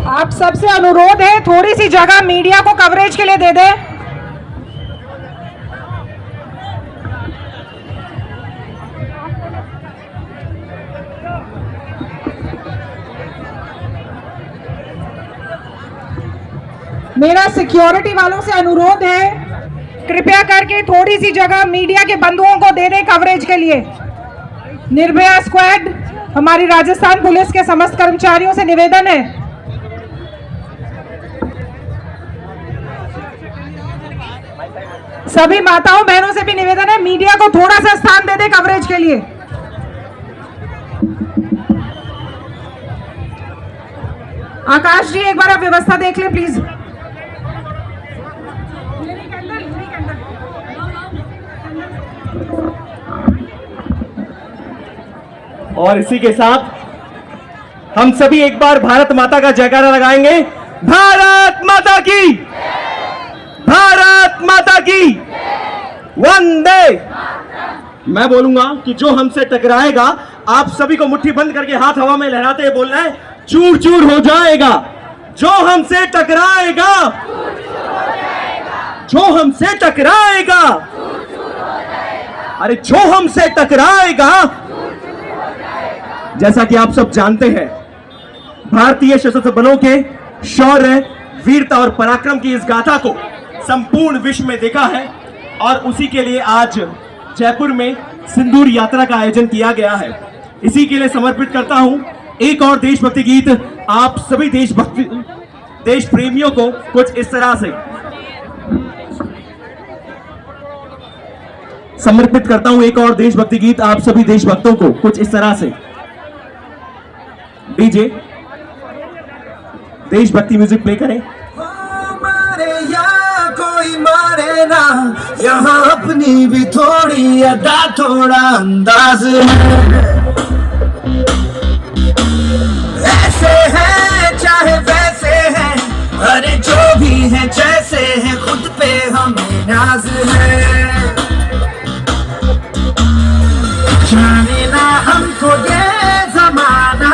आप सबसे अनुरोध है, थोड़ी सी जगह मीडिया को कवरेज के लिए दे दे। मेरा सिक्योरिटी वालों से अनुरोध है, कृपया करके थोड़ी सी जगह मीडिया के बंधुओं को दे दें कवरेज के लिए। निर्भया स्क्वाड, हमारी राजस्थान पुलिस के समस्त कर्मचारियों से निवेदन है। सभी माताओं बहनों से भी निवेदन है, मीडिया को थोड़ा सा स्थान दे दें कवरेज के लिए। आकाश जी, एक बार आप व्यवस्था देख लें प्लीज। और इसी के साथ हम सभी एक बार भारत माता का जयकारा लगाएंगे। भारत माता की, भारत माता की, वंदे। मैं बोलूंगा कि जो हमसे टकराएगा, आप सभी को मुट्ठी बंद करके हाथ हवा में लहराते हुए बोलना है, चूर चूर हो जाएगा। जो हमसे टकराएगा, जो हमसे टकराएगा, अरे जो हमसे टकराएगा। जैसा कि आप सब जानते हैं, भारतीय सशस्त्र बलों के शौर्य, वीरता और पराक्रम की इस गाथा को संपूर्ण विश्व में देखा है और उसी के लिए आज जयपुर में सिंदूर यात्रा का आयोजन किया गया है। इसी के लिए समर्पित करता हूं एक और देशभक्ति गीत आप सभी देश प्रेमियों को कुछ इस तरह से समर्पित करता हूं। एक और देशभक्ति गीत आप सभी देशभक्तों को कुछ इस तरह से। डीजे देशभक्ति म्यूजिक प्ले करें। मारे या कोई मारे ना, यहाँ अपनी भी थोड़ी अदा थोड़ा अंदाज है। ऐसे हैं चाहे वैसे हैं, अरे जो भी है जैसे हैं, खुद पे हमें नाज है। जाने ना हमको ये जमाना,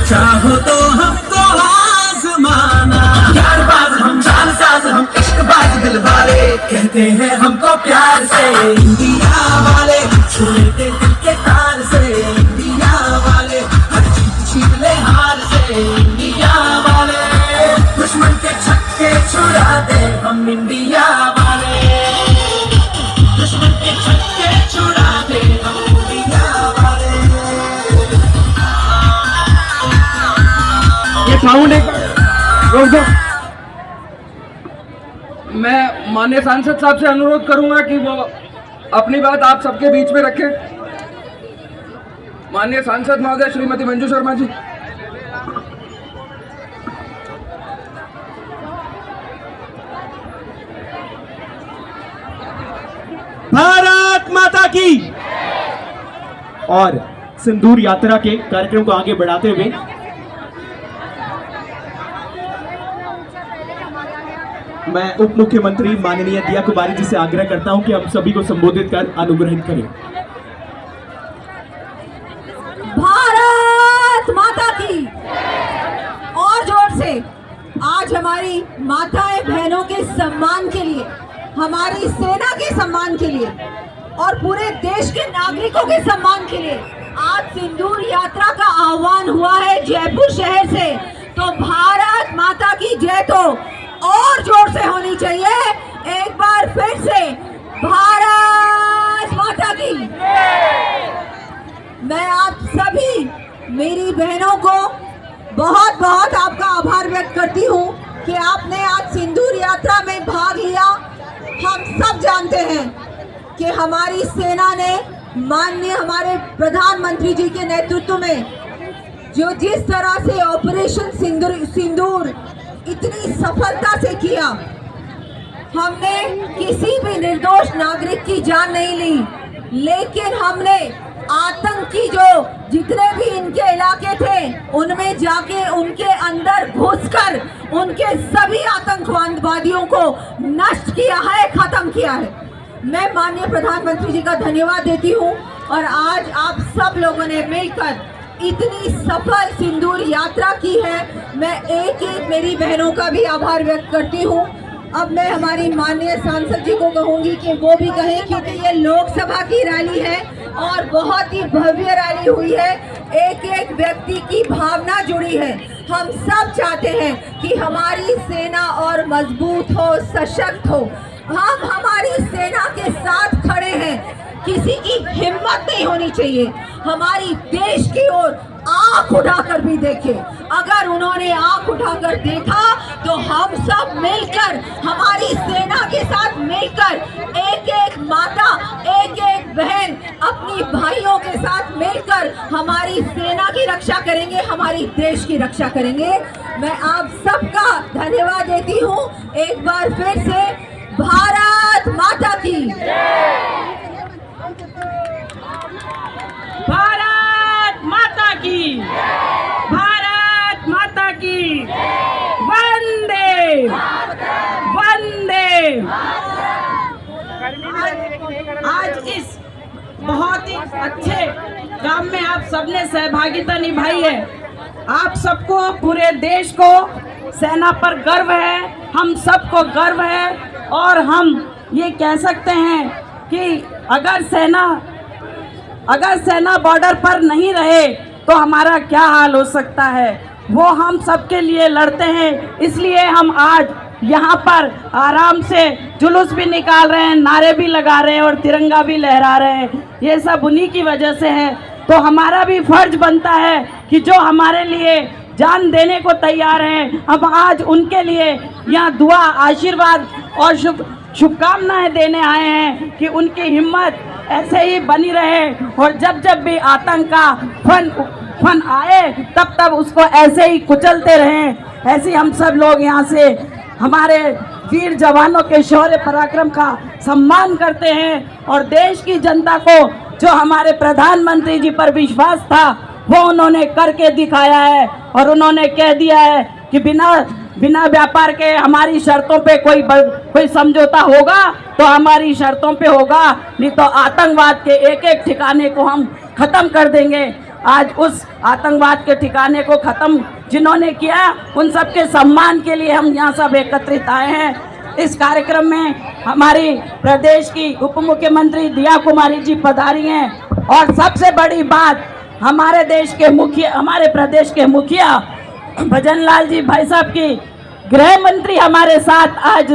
चाहो तो हमको आजमाना। यार बाज हम, जान साज हम, इश्क बाज दिल वाले, कहते हैं हमको प्यार से इंडिया वाले। छूटे दिल के तार से इंडिया वाले, हर चीज छीन ले हार से इंडिया वाले। दुश्मन के छक्के छुड़ा दे हम इंडिया वाले, दुश्मन के छक्के छुड़ा दे हम इंडिया वाले। साउंड एक रोक दो। मैं माननीय सांसद साहब से अनुरोध करूंगा कि वो अपनी बात आप सबके बीच में रखें। माननीय सांसद महोदय श्रीमती मंजू शर्मा जी। भारत माता की। और सिंदूर यात्रा के कार्यक्रम को आगे बढ़ाते हुए मैं उप मुख्यमंत्री माननीय दिया कुमारी जी से आग्रह करता हूं कि हम सभी को संबोधित कर अनुग्रहित करें। भारत माता की। और जोर से आज हमारी माताएं बहनों के सम्मान के लिए, हमारी सेना के सम्मान के लिए और पूरे देश के नागरिकों के सम्मान के लिए आज सिंदूर यात्रा का आह्वान हुआ है जयपुर शहर से। तो भारत माता की जय तो और जोर से होनी चाहिए। एक बार फिर से भारत माता की। मैं आप सभी मेरी बहनों को बहुत बहुत आपका आभार व्यक्त करती हूँ कि आपने आज सिंदूर यात्रा में भाग लिया। हम सब जानते हैं कि हमारी सेना ने माननीय हमारे प्रधानमंत्री जी के नेतृत्व में जो जिस तरह से ऑपरेशन सिंदूर इतनी सफलता से किया, हमने किसी भी निर्दोष नागरिक की जान नहीं ली, लेकिन हमने आतंकी जो जितने भी इनके इलाके थे उनमें जाके उनके अंदर घुसकर उनके सभी आतंकवादियों को नष्ट किया है, खत्म किया है। मैं माननीय प्रधानमंत्री जी का धन्यवाद देती हूँ और आज आप सब लोगों ने मिलकर इतनी सफल सिंदूर यात्रा की है। मैं एक एक मेरी बहनों का भी आभार व्यक्त करती हूँ। अब मैं हमारी माननीय सांसद जी को कहूँगी कि वो भी कहें, क्योंकि ये लोकसभा की रैली है और बहुत ही भव्य रैली हुई है। एक एक व्यक्ति की भावना जुड़ी है। हम सब चाहते हैं कि हमारी सेना और मजबूत हो, सशक्त हो। हम हमारी सेना के साथ खड़े हैं। किसी की हिम्मत नहीं होनी चाहिए हमारी देश की ओर आंख उठाकर भी देखे। अगर उन्होंने आंख उठाकर देखा तो हम सब मिलकर, हमारी सेना के साथ मिलकर, एक एक माता, एक एक बहन अपनी भाइयों के साथ मिलकर हमारी सेना की रक्षा करेंगे, हमारी देश की रक्षा करेंगे। मैं आप सबका धन्यवाद देती हूँ एक बार फिर से। भारत माता की, भारत माता की, भारत माता की, वंदे वंदे। आज इस बहुत ही अच्छे काम में आप सबने सहभागिता निभाई है। आप सबको, पूरे देश को सेना पर गर्व है, हम सबको गर्व है। और हम ये कह सकते हैं कि अगर सेना बॉर्डर पर नहीं रहे तो हमारा क्या हाल हो सकता है। वो हम सबके लिए लड़ते हैं, इसलिए हम आज यहाँ पर आराम से जुलूस भी निकाल रहे हैं, नारे भी लगा रहे हैं और तिरंगा भी लहरा रहे हैं। ये सब उन्हीं की वजह से है। तो हमारा भी फर्ज बनता है कि जो हमारे लिए जान देने को तैयार हैं, हम आज उनके लिए यहाँ दुआ, आशीर्वाद और शुभकामनाएं देने आए हैं कि उनकी हिम्मत ऐसे ही बनी रहे और जब जब भी आतंक का फन आए तब तब उसको ऐसे ही कुचलते रहें। ऐसे हम सब लोग यहाँ से हमारे वीर जवानों के शौर्य पराक्रम का सम्मान करते हैं और देश की जनता को जो हमारे प्रधानमंत्री जी पर विश्वास था वो उन्होंने करके दिखाया है। और उन्होंने कह दिया है कि बिना व्यापार के हमारी शर्तों पे कोई समझौता होगा तो हमारी शर्तों पे होगा, नहीं तो आतंकवाद के एक एक ठिकाने को हम खत्म कर देंगे। आज उस आतंकवाद के ठिकाने को खत्म जिन्होंने किया, उन सबके सम्मान के लिए हम यहाँ सब एकत्रित आए हैं। इस कार्यक्रम में हमारी प्रदेश की उप मुख्यमंत्री दिया कुमारी जी पधारी हैं और सबसे बड़ी बात हमारे प्रदेश के मुखिया भजन लाल जी भाई साहब की गृह मंत्री हमारे साथ आज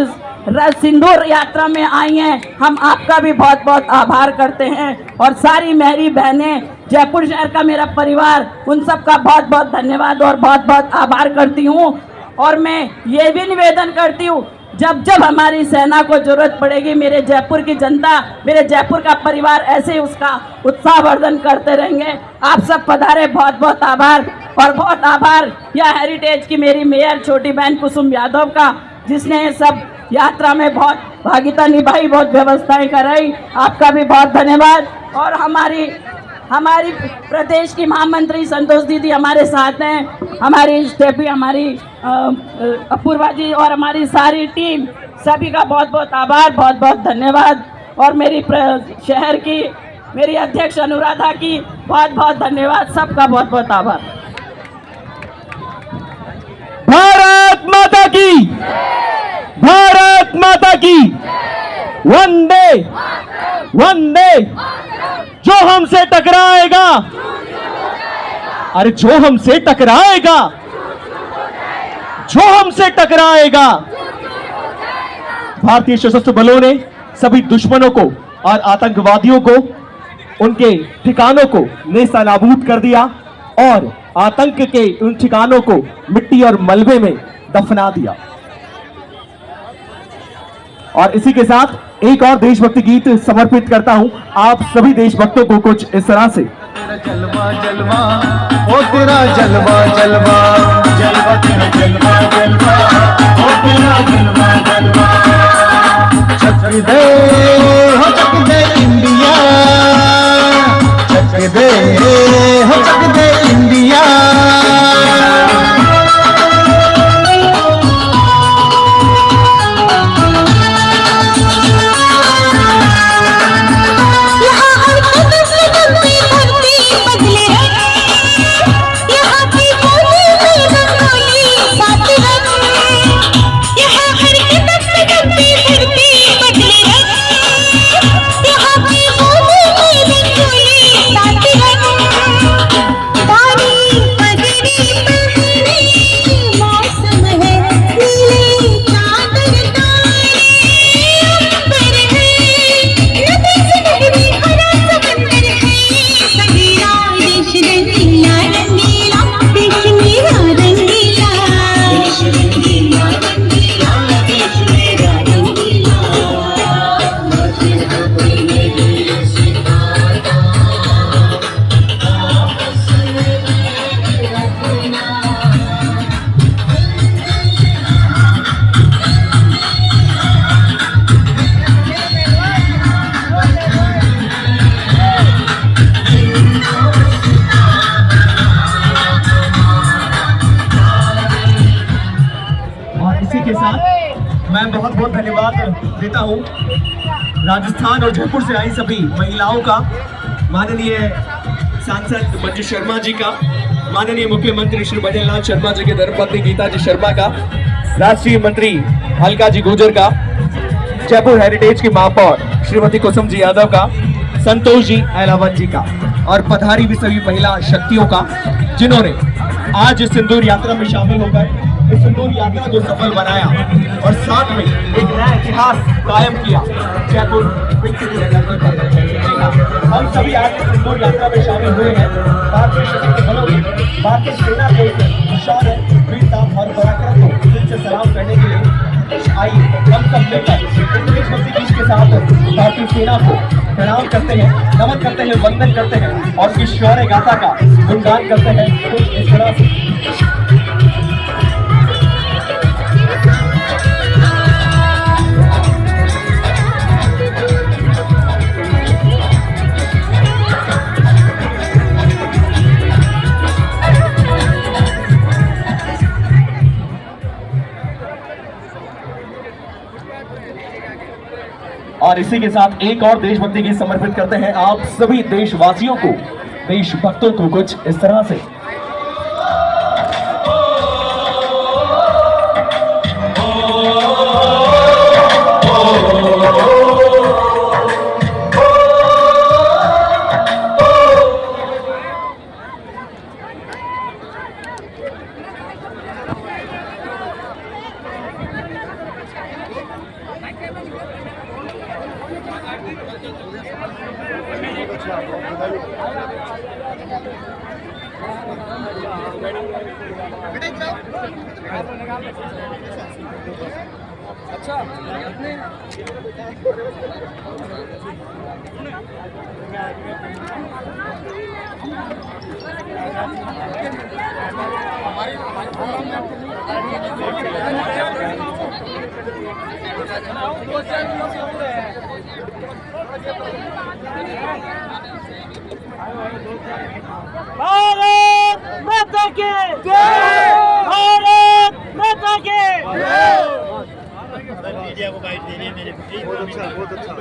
सिंदूर यात्रा में आई हैं। हम आपका भी बहुत बहुत आभार करते हैं और सारी मेरी बहनें, जयपुर शहर का मेरा परिवार, उन सब का बहुत बहुत धन्यवाद और बहुत बहुत आभार करती हूँ। और मैं ये भी निवेदन करती हूँ, जब जब हमारी सेना को जरूरत पड़ेगी, मेरे जयपुर की जनता, मेरे जयपुर का परिवार ऐसे ही उसका उत्साहवर्धन करते रहेंगे। आप सब पधारे, बहुत बहुत आभार। और बहुत आभार यह हेरिटेज की मेरी मेयर छोटी बहन कुसुम यादव का, जिसने सब यात्रा में बहुत भागीदारी निभाई, बहुत व्यवस्थाएं कराई। आपका भी बहुत धन्यवाद। और हमारी प्रदेश की महामंत्री संतोष दीदी हमारे साथ हैं, हमारी स्टेफी, हमारी अपूर्वा जी और हमारी सारी टीम, सभी का बहुत बहुत आभार, बहुत बहुत धन्यवाद। और मेरी शहर की मेरी अध्यक्ष अनुराधा की बहुत बहुत धन्यवाद। सबका बहुत बहुत आभार। भारत माता की, भारत माता की, वंदे वंदे। जो हमसे टकराएगा, अरे जो हमसे टकराएगा, जो हमसे टकराएगा। भारतीय सशस्त्र बलों ने सभी दुश्मनों को और आतंकवादियों को, उनके ठिकानों को नेस्तनाबूद कर दिया और आतंक के उन ठिकानों को मिट्टी और मलबे में दफना दिया। और इसी के साथ एक और देशभक्ति गीत समर्पित करता हूं आप सभी देशभक्तों को कुछ इस तरह से। जलवा जलवा ओ तेरा जलवा जलवा, जलवा तेरा जलवा जलवा, ओ तेरा जलवा जलवा। चक दे हो चक दे इंडिया, चक दे हो चक दे इंडिया। मैं बहुत बहुत धन्यवाद देता हूँ राजस्थान और जयपुर से आई सभी महिलाओं का, माननीय सांसद मंजू शर्मा जी का, माननीय मुख्यमंत्री श्री भजन लाल शर्मा जी के धर्मपत्नी गीता जी शर्मा का, राष्ट्रीय मंत्री अलका जी गुर्जर का, जयपुर हेरिटेज की महापौर श्रीमती कुसुम जी यादव का, संतोष जी अहलावत जी का और पधारी भी सभी महिला शक्तियों का, जिन्होंने आज इस सिंदूर यात्रा में शामिल होकर इस सिंदूर यात्रा को सफल बनाया और साथ में एक नया इतिहास कायम किया Jaipur pink city development corporation का। हम सभी आज इस सिंदूर यात्रा में शामिल हुए हैं। भारतीय सशस्त्र बलों की, भारतीय सेना के शौर्य, वीरता और पराक्रम को दिल से सलाम करने के लिए आइए हम सब मिलकर इस देशभक्ति गीत के साथ भारतीय सेना को प्रणाम करते हैं, नमन करते हैं, वंदन करते हैं और उनकी शौर्य गाथा का गुणगान करते हैं। तो इस तरह से और इसी के साथ एक और देशभक्ति गीत समर्पित करते हैं आप सभी देशवासियों को, देशभक्तों को कुछ इस तरह से। भारत माता की जय, भारत माता की जय। मीडिया को गाइड दे रही है मेरे को, बहुत अच्छा, बहुत अच्छा।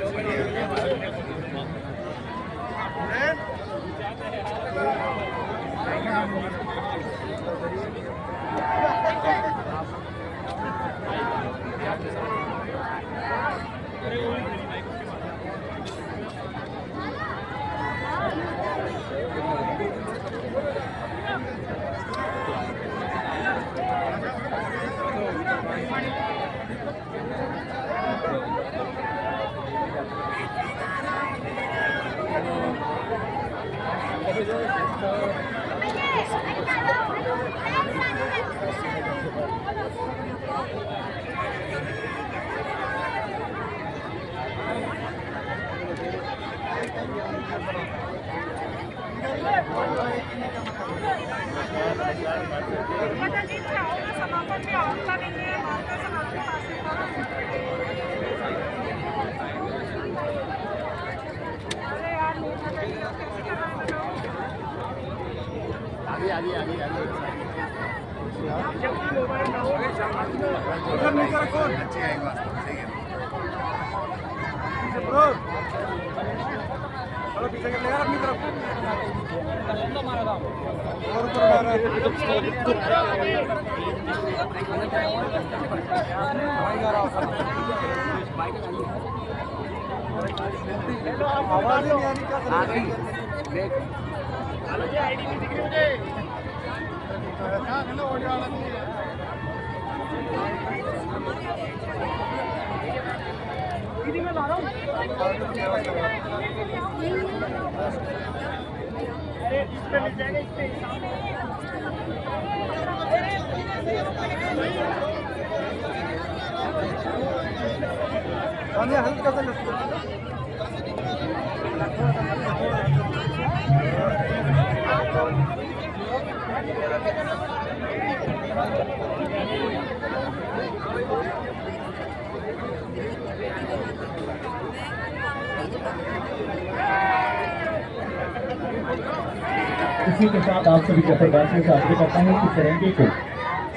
इसी के साथ आप सभी जयपुरवासियों से आग्रह करता हूँ कि तिरंगे को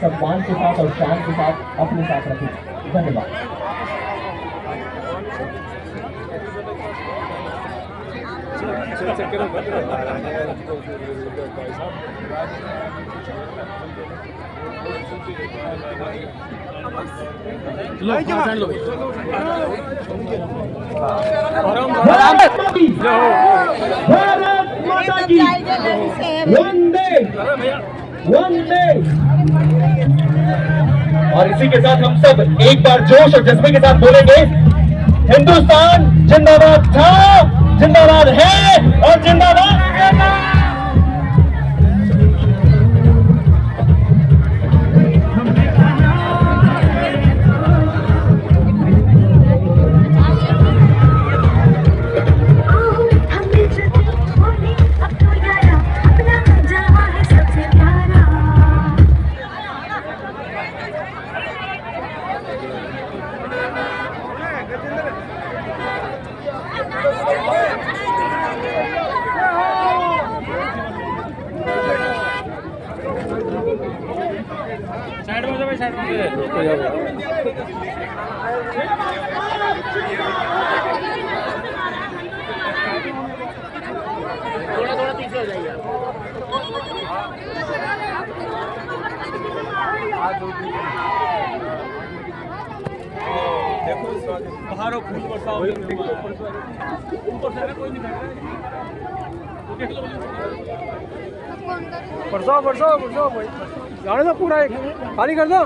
सम्मान के साथ और शान के साथ अपने साथ रखें। धन्यवाद। भारत माता की वंदे वंदे। और इसी के साथ हम सब एक बार जोश और जज्बे के साथ बोलेंगे, हिंदुस्तान जिंदाबाद था, जिंदाबाद है और जिंदाबाद रहेगा। परसों जाने दो, पूरा खाली कर दो।